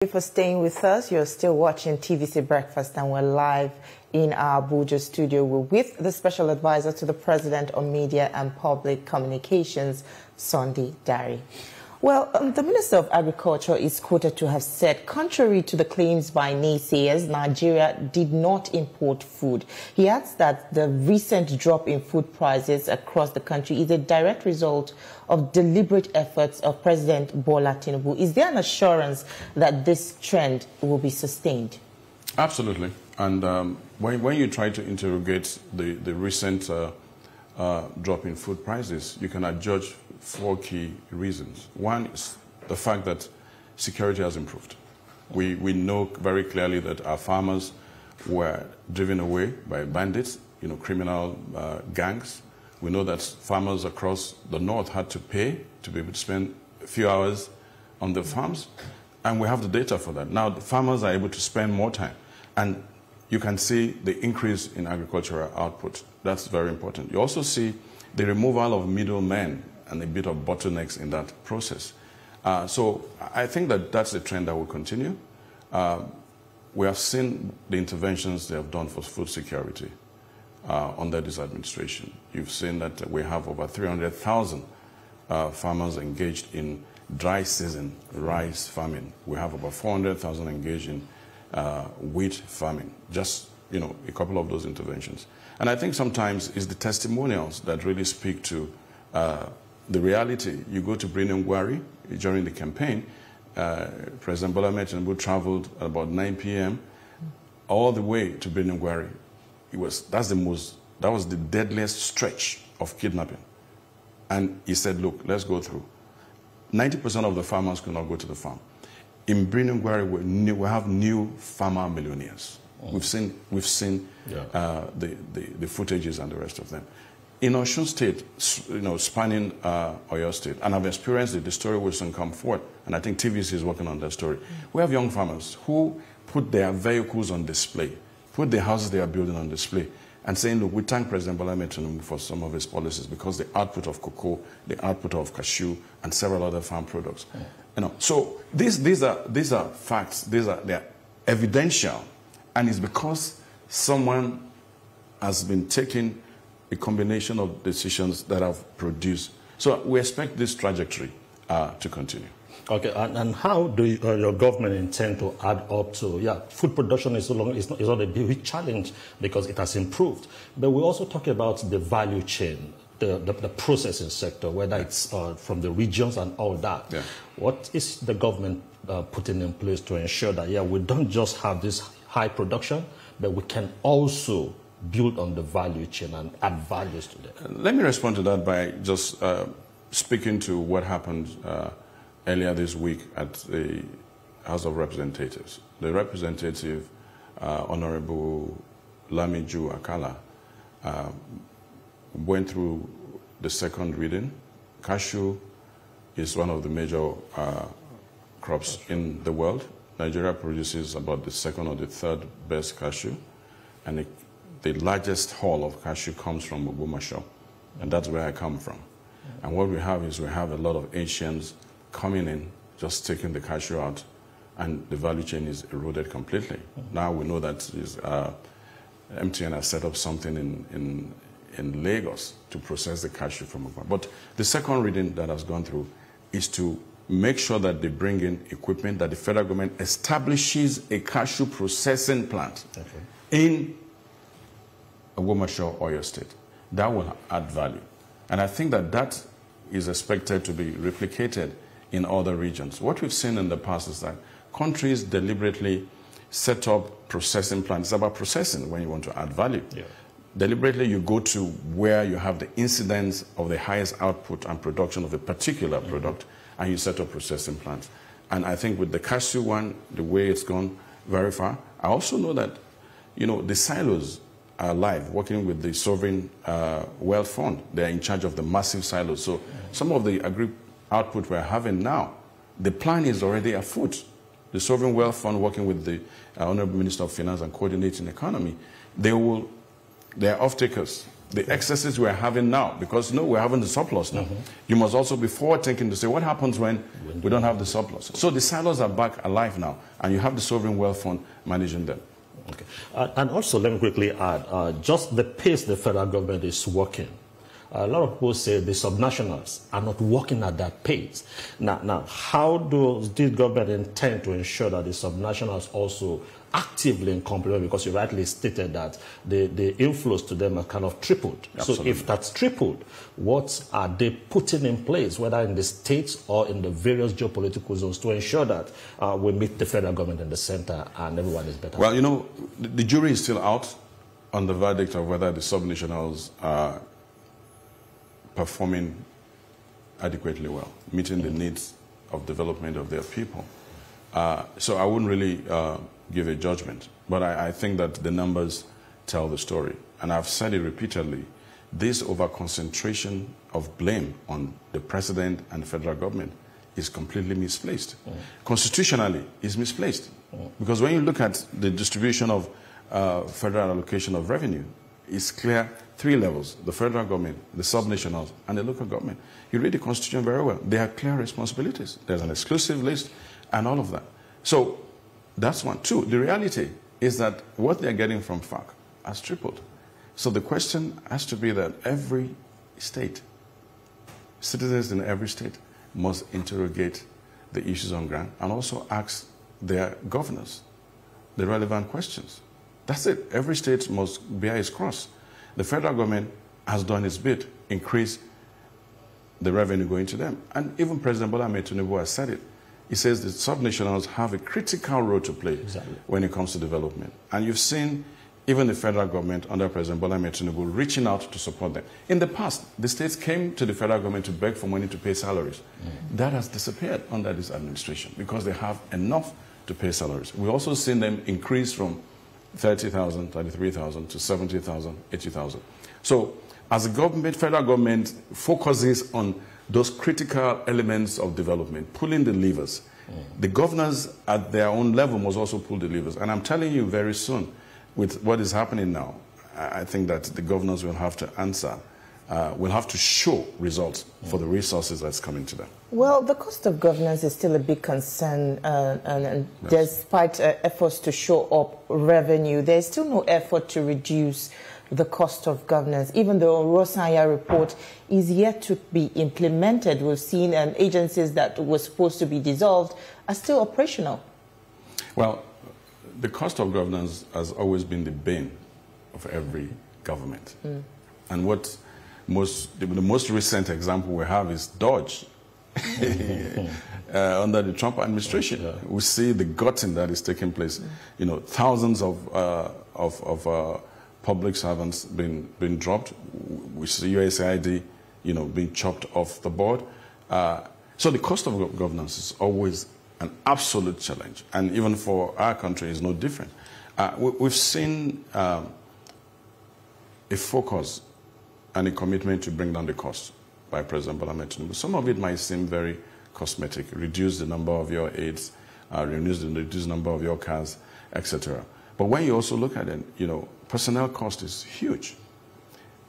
Thank you for staying with us. You're still watching TVC Breakfast, and we're live in our Abuja studio. We're with the Special Advisor to the President on Media and Public Communications, Sunday Dari. Well, the Minister of Agriculture is quoted to have said, contrary to the claims by naysayers, Nigeria did not import food. He adds that the recent drop in food prices across the country is a direct result of deliberate efforts of President Bola Tinubu. Is there an assurance that this trend will be sustained? Absolutely. And when you try to interrogate the recent drop in food prices, you can adjudge 4 key reasons. One is the fact that security has improved. We know very clearly that our farmers were driven away by bandits, criminal gangs. We know that farmers across the north had to pay to be able to spend a few hours on the farms, and we have the data for that. Now the farmers are able to spend more time, and you can see the increase in agricultural output. That's very important. You also see the removal of middlemen and a bit of bottlenecks in that process. So I think that that's a trend that will continue. We have seen the interventions they have done for food security under this administration. You've seen that we have over 300,000 farmers engaged in dry season rice farming. We have over 400,000 engaged in wheat farming. Just a couple of those interventions. And I think sometimes it's the testimonials that really speak to the reality. You go to Gwari during the campaign, President Bola Tinubu traveled at about 9 p.m. all the way to Gwari. That was the deadliest stretch of kidnapping. And he said, look, let's go through. 90% of the farmers could not go to the farm. In Gwari, we have new farmer millionaires. Oh. We've seen the footages and the rest of them. In Osun State, spanning Oyo State, and I've experienced it, the story will soon come forward, and I think TVC is working on that story. We have young farmers who put their vehicles on display, put the houses they are building on display, and saying, look, we thank President Bola Tinubu for some of his policies because the output of cocoa, the output of cashew, and several other farm products. So these are facts, they're evidential, and it's because someone has been taking a combination of decisions that have produced. So we expect this trajectory to continue. Okay, and how do your government intend to add up to, food production is not a big challenge because it has improved. But we also talk about the value chain, the processing sector, whether it's from the regions and all that. Yeah. What is the government putting in place to ensure that, we don't just have this high production, but we can also build on the value chain and add values to them? Let me respond to that by just speaking to what happened earlier this week at the House of Representatives. The representative, Honorable Lamiju Akala, went through the second reading. Cashew is one of the major crops in the world. Nigeria produces about the second or the third best cashew, and the largest haul of cashew comes from Ogbomoso, and that's where I come from. And what we have is we have a lot of Asians coming in, just taking the cashew out, and the value chain is eroded completely. Now we know that MTN has set up something in Lagos to process the cashew from Ogbomoso. But the second reading that has gone through is to make sure that they bring in equipment, that the federal government establishes a cashew processing plant in Ogbomoso, Oyo State. That will add value. And I think that is expected to be replicated in other regions. What we've seen in the past is that countries deliberately set up processing plants. It's about processing when you want to add value. Yeah. Deliberately, you go to where you have the incidence of the highest output and production of a particular product, and you set up processing plants. And I think with the cashew one, the way it's gone very far, I also know that, the silos are alive, working with the Sovereign Wealth Fund. They're in charge of the massive silos. So some of the agri output we're having now, the plan is already afoot. The Sovereign Wealth Fund, working with the Honorable Minister of Finance and Coordinating Economy, they are off-takers the excesses we're having now, because no, we're having the surplus now. You must also be forward thinking to say, what happens when we don't have the surplus? So the silos are back alive now, and you have the sovereign wealth fund managing them. Okay. And also, let me quickly add, just the pace the federal government is working. A lot of people say the subnationals are not working at that pace. Now, how does this government intend to ensure that the subnationals also actively in complement? Because you rightly stated that the inflows to them are kind of tripled. Absolutely. So if that's tripled, what are they putting in place, whether in the states or in the various geopolitical zones, to ensure that we meet the federal government in the center and everyone is better? Well, you know, the jury is still out on the verdict of whether the subnationals are performing adequately well, meeting the needs of development of their people. So I wouldn't really give a judgment, but I think that the numbers tell the story. And I've said it repeatedly, this over-concentration of blame on the president and the federal government is completely misplaced. Constitutionally, it's misplaced. Because when you look at the distribution of federal allocation of revenue, it's clear 3 levels: the federal government, the subnationals, and the local government. You read the Constitution very well. They have clear responsibilities. There's an exclusive list and all of that. So that's one. 2, the reality is that what they're getting from FARC has tripled. So the question has to be that every state, citizens in every state, must interrogate the issues on ground and also ask their governors the relevant questions. That's it. Every state must bear its cross. The federal government has done its bit, increase the revenue going to them. And even President Bola Ahmed Tinubu has said it. He says the subnationals have a critical role to play when it comes to development. And you've seen even the federal government under President Bola Ahmed Tinubu reaching out to support them. In the past, the states came to the federal government to beg for money to pay salaries. That has disappeared under this administration because they have enough to pay salaries. We've also seen them increase from 30,000, 33,000 to 70,000, 80,000. So as the government, federal government focuses on those critical elements of development, pulling the levers, the governors at their own level must also pull the levers. And I'm telling you very soon, with what is happening now, I think that the governors will have to answer, will have to show results for the resources that's coming to them. Well, the cost of governance is still a big concern, and Yes. despite efforts to show up revenue, there's still no effort to reduce the cost of governance. Even though Rosanya report is yet to be implemented, we've seen agencies that were supposed to be dissolved are still operational. Well, the cost of governance has always been the bane of every government. And what the most recent example we have is Dodge. Under the Trump administration, we see the gutting that is taking place. You know, thousands of public servants being dropped. We see USAID, you know, being chopped off the board. So the cost of governance is always an absolute challenge, and even for our country is no different. We've seen a focus and a commitment to bring down the cost by President Bola Ahmed Tinubu. Some of it might seem very cosmetic: reduce the number of your aides, reduce the number of your cars, etc. But when you also look at it, you know, personnel cost is huge.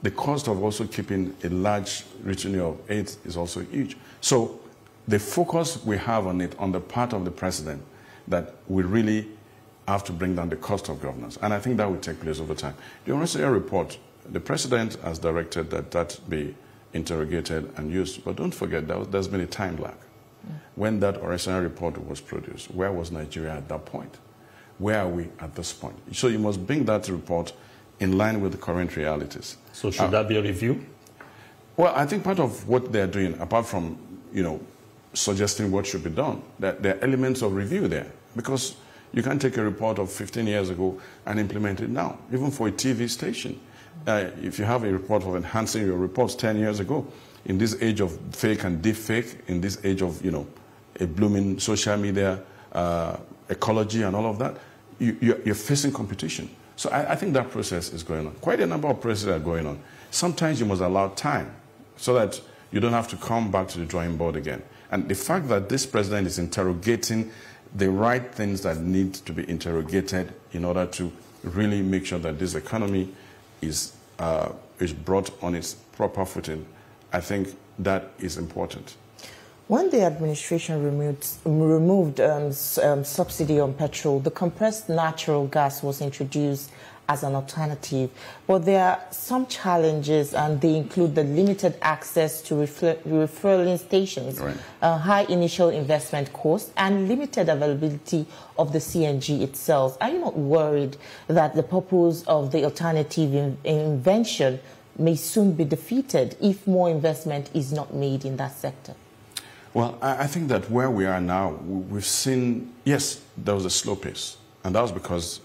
The cost of also keeping a large retinue of aides is also huge. So the focus we have on it, on the part of the president, that we really have to bring down the cost of governance. And I think that will take place over time. The Rosanya report, the president has directed that that be interrogated and used. But don't forget, there's been a time lag. When that Rosanya report was produced, where was Nigeria at that point? Where are we at this point? So you must bring that report in line with the current realities. So should that be a review? Well, I think part of what they're doing, apart from, you know, suggesting what should be done, that there are elements of review there. Because you can't take a report of 15 years ago and implement it now. Even for a TV station, if you have a report of enhancing your reports 10 years ago, in this age of fake and deep fake, in this age of, you know, a blooming social media, ecology and all of that, you're facing competition. So I think that process is going on. Quite a number of processes are going on. Sometimes you must allow time so that you don't have to come back to the drawing board again. And the fact that this president is interrogating the right things that need to be interrogated in order to really make sure that this economy is is brought on its proper footing, I think that is important. When the administration removed subsidy on petrol, the compressed natural gas was introduced as an alternative. But there are some challenges, and they include the limited access to refueling stations, right, high initial investment costs, and limited availability of the CNG itself. Are you not worried that the purpose of the alternative invention may soon be defeated if more investment is not made in that sector? Well, I think that where we are now, we've seen, yes, there was a slow pace, and that was because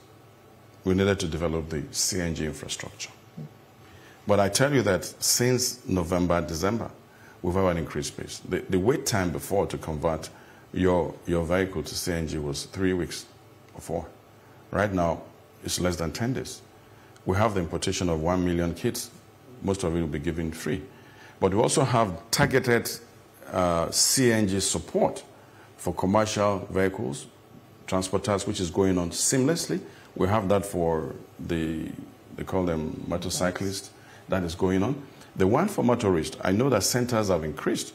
we needed to develop the CNG infrastructure. But I tell you that since November, December, we've had an increased pace. The wait time before to convert your vehicle to CNG was 3 weeks or 4. Right now, it's less than 10 days. We have the importation of 1 million kits. Most of it will be given free. But we also have targeted CNG support for commercial vehicles, transporters, which is going on seamlessly. We have that for they call them motorcyclists, that is going on. The one for motorists, I know that centers have increased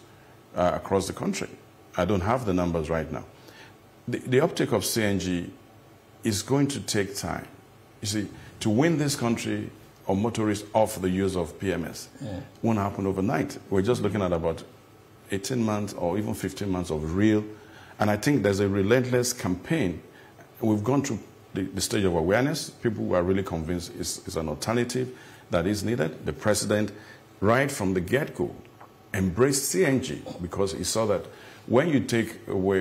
across the country. I don't have the numbers right now. The uptake of CNG is going to take time. You see, to win this country or motorists off the use of PMS won't happen overnight. We're just looking at about 18 months or even 15 months of real, and I think there's a relentless campaign. We've gone through the stage of awareness. People who are really convinced it's an alternative that is needed. The president, right from the get-go, embraced CNG because he saw that when you take away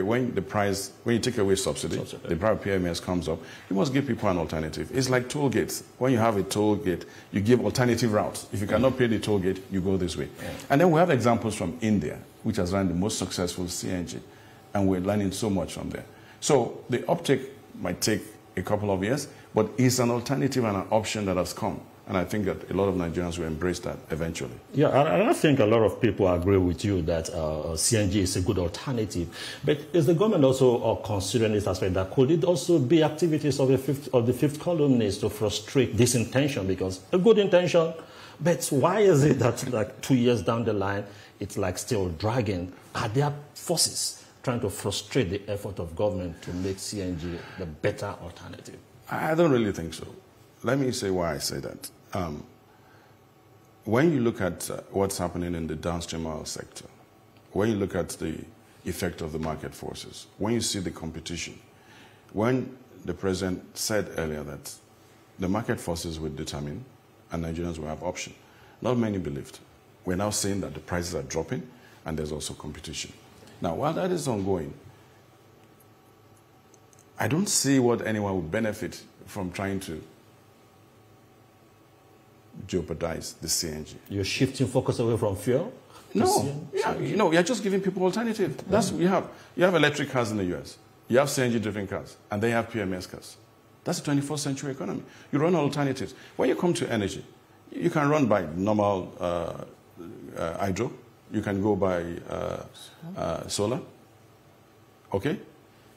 subsidy, the private PMS comes up, you must give people an alternative. It's like toll gates. When you have a toll gate, you give alternative routes. If you cannot pay the toll gate, you go this way. And then we have examples from India, which has run the most successful CNG, and we're learning so much from there. So the uptake might take a couple of years, but it's an alternative and an option that has come. And I think that a lot of Nigerians will embrace that eventually. Yeah, I think a lot of people agree with you that CNG is a good alternative. But is the government also considering this aspect that could it also be activities of the fifth columnist to frustrate this intention? Because a good intention, but why is it that like 2 years down the line, it's like still dragging? Are there forces trying to frustrate the effort of government to make CNG the better alternative? I don't really think so. Let me say why I say that. When you look at what's happening in the downstream oil sector, when you look at the effect of the market forces, when you see the competition, when the president said earlier that the market forces will determine and Nigerians will have option, not many believed. We're now seeing that the prices are dropping and there's also competition. Now, while that is ongoing, I don't see what anyone would benefit from trying to jeopardize the CNG. You're shifting focus away from fuel? No, you're just giving people alternative. That's what you have. You have electric cars in the US. You have CNG-driven cars, and they have PMS cars. That's the 21st century economy. You run alternatives. When you come to energy, you can run by normal hydro. You can go by solar. Okay?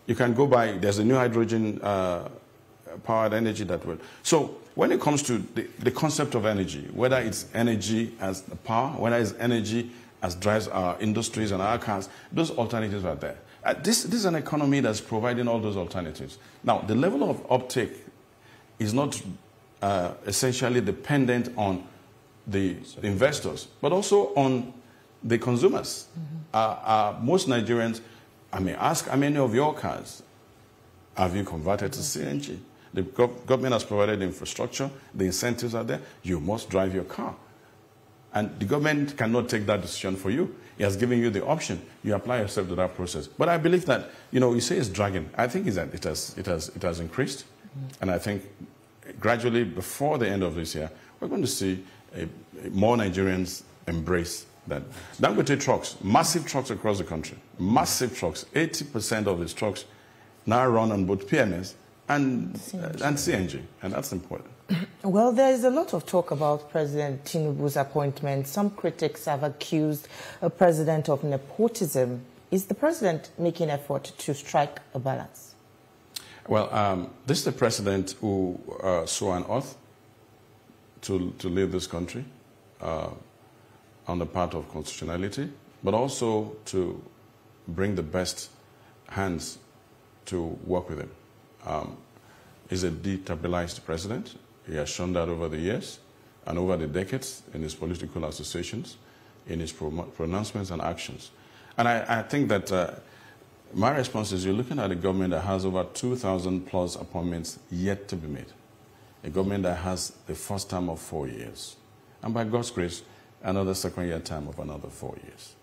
You can go by, there's a new hydrogen powered energy that will. So when it comes to the concept of energy, whether it's energy as power, whether it's energy as drives our industries and our cars, those alternatives are there. This is an economy that's providing all those alternatives. Now, the level of uptake is not essentially dependent on the investors, but also on the consumers. Most Nigerians, I may ask, how many of your cars have you converted to CNG? The government has provided the infrastructure, the incentives are there, you must drive your car. And the government cannot take that decision for you. It has given you the option. You apply yourself to that process. But I believe that, you say it's dragging. I think it's that it has increased. And I think gradually, before the end of this year, we're going to see more Nigerians embrace that. Dangote trucks, massive trucks across the country, massive trucks. 80% of these trucks now run on both PMS and CNG, and that's important. Well, there is a lot of talk about President Tinubu's appointment. Some critics have accused a president of nepotism. Is the president making an effort to strike a balance? Well, this is the president who swore an oath to lead this country. on the part of constitutionality, but also to bring the best hands to work with him. He's a destabilized president. He has shown that over the years and over the decades in his political associations, in his pronouncements and actions. And I think that my response is you're looking at a government that has over 2,000 plus appointments yet to be made. A government that has the first term of 4 years. And by God's grace, another second-year term of another 4 years.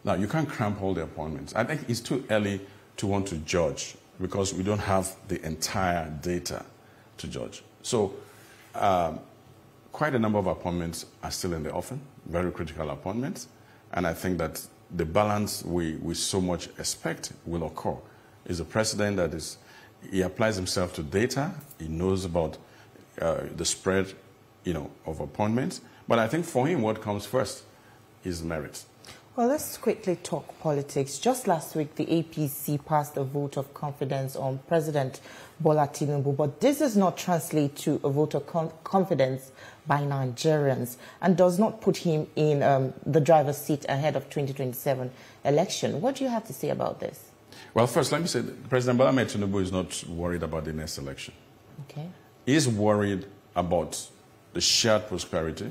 Now, you can't cramp all the appointments. I think it's too early to want to judge because we don't have the entire data to judge. So, quite a number of appointments are still in the offing, very critical appointments. And I think that the balance we so much expect will occur is a president that is, he applies himself to data, he knows about the spread, of appointments. But I think for him, what comes first is merit. Well, let's quickly talk politics. Just last week, the APC passed a vote of confidence on President Bola Tinubu, but this does not translate to a vote of confidence by Nigerians and does not put him in the driver's seat ahead of 2027 election. What do you have to say about this? Well, first, let me say that President Bola Tinubu is not worried about the next election. Okay. He's worried about the shared prosperity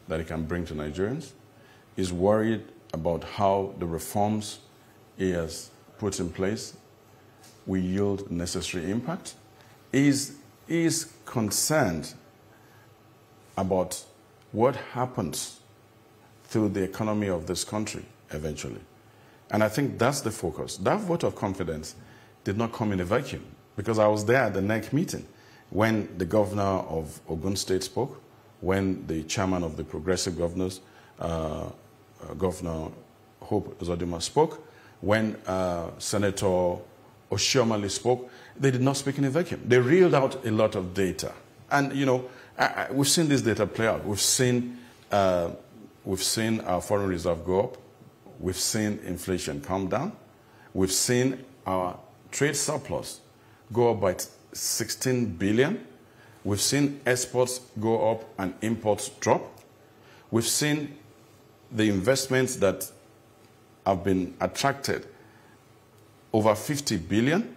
that he can bring to Nigerians. He's worried about how the reforms he has put in place will yield necessary impact. He is concerned about what happens to the economy of this country eventually. And I think that's the focus. That vote of confidence did not come in a vacuum because I was there at the NEC meeting when the governor of Ogun State spoke, when the chairman of the Progressive Governors, Governor Hope Uzodimma spoke, when Senator Oshiomhole spoke. They did not speak in a vacuum. They reeled out a lot of data. And, we've seen this data play out. We've seen our foreign reserve go up. We've seen inflation come down. We've seen our trade surplus go up by 16 billion. We've seen exports go up and imports drop. We've seen the investments that have been attracted over 50 billion.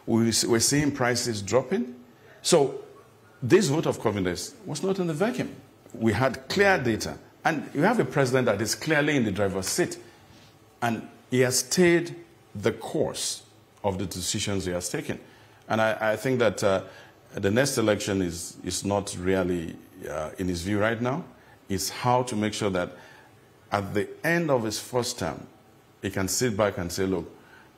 We're seeing prices dropping. So this vote of confidence was not in the vacuum. We had clear data. And you have a president that is clearly in the driver's seat. And he has stayed the course of the decisions he has taken. And I think that the next election is not really in his view right now. It's how to make sure that at the end of his first term, he can sit back and say, look,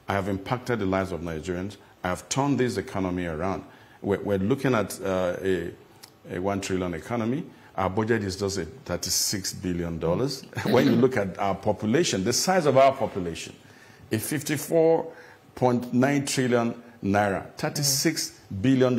I have impacted the lives of Nigerians. I have turned this economy around. We're looking at a 1 trillion economy. Our budget is just at $36 billion. When you look at our population, the size of our population, a 54.9 trillion naira, $36 billion.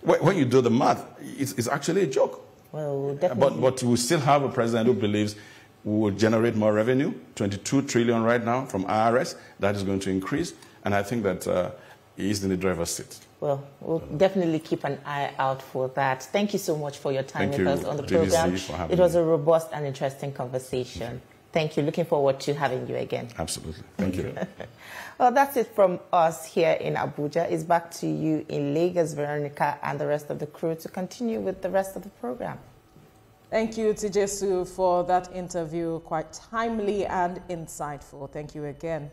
When you do the math, it's actually a joke. Well, definitely. But we still have a president who believes we will generate more revenue, 22 trillion right now from IRS. That is going to increase. And I think that he is in the driver's seat. Well, we'll definitely keep an eye out for that. Thank you so much for your time with us on the program. It was a robust and interesting conversation. Thank you. Looking forward to having you again. Absolutely. Thank you. Well, that's it from us here in Abuja. It's back to you in Lagos, Veronica, and the rest of the crew to continue with the rest of the program. Thank you, Tijesu, for that interview. Quite timely and insightful. Thank you again.